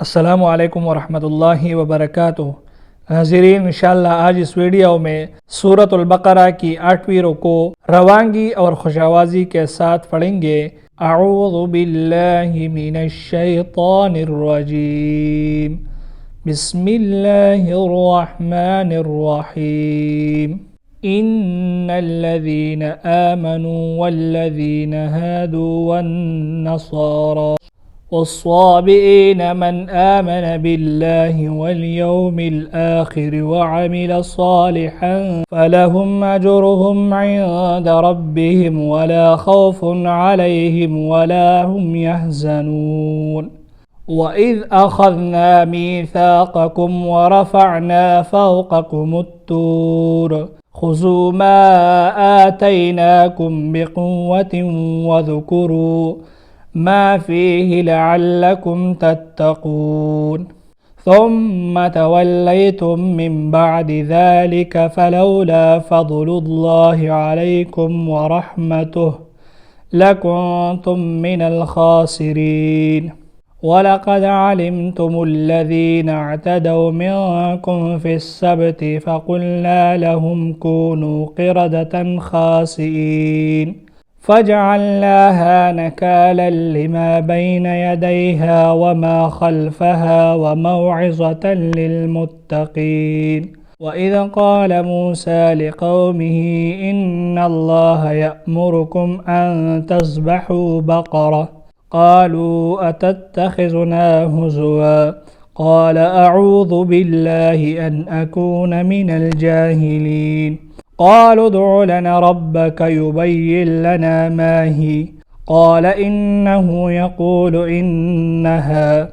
अस्सलामु अलैकुम वरहमतुल्लाहि वबरकातुहू। हाज़रीन, इंशाअल्लाह आज इस वीडियो में सूरतुल बकरा की 8वीं रुको रवांगी और खुशावाजी के साथ पढ़ेंगे। अऊज़ु बिल्लाहि मिनश शैतानिर रजीम। बिस्मिल्लाहिर रहमानिर रहीम। इन्नल्लज़ीना आमनू वल्लज़ीना हादू वन्नसारा والصابئين من آمن بالله واليوم الآخر وعمل صالحا فلهم أجرهم عند ربهم ولا خوف عليهم ولا هم يحزنون. وإذ أخذنا ميثاقكم ورفعنا فوقكم الطور خذوا ما آتيناكم بقوة واذكروا ما فيه لعلكم تتقون. ثم توليتم من بعد ذلك فلولا فضل الله عليكم ورحمته لكنتم من الخاسرين. ولقد علمتم الذين اعتدوا منكم في السبت فقلنا لهم كونوا قردة خاسئين فجعلناها نكالا لما بين يديها وما خلفها وموعظة للمتقين. وإذ قال موسى لقومه إن الله يأمركم أن تذبحوا بقرة قالوا أتتخذنا هزوا قال أعوذ بالله أن أكون من الجاهلين. قالوا ادع لنا ربك يبين لنا ما هي قال إنه يقول إنها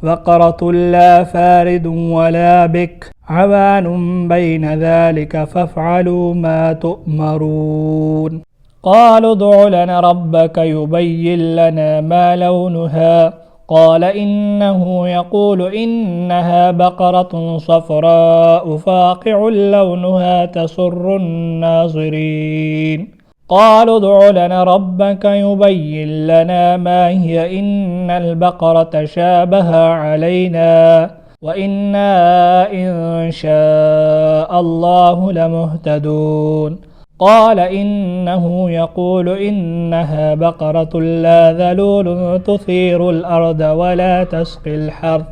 بقرة لا فارد ولا بك عوان بين ذلك فافعلوا ما تؤمرون. قالوا ادع لنا ربك يبين لنا ما لونها قال إنه يقول إنها بقرة صفراء فاقع لونها تسر الناظرين. قالوا ادع لنا ربك يبين لنا ما هي إن البقرة شابه علينا وإنا إن شاء الله لمهتدون. قال إنه يقول إنها بقرة لا ذلول تثير الأرض ولا تسقي الحرث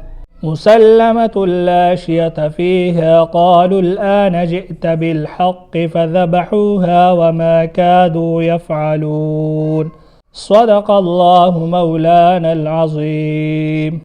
مسلمة لا شية فيها. قالوا الآن جئت بالحق فذبحوها وما كادوا يفعلون. صدق الله مولانا العظيم.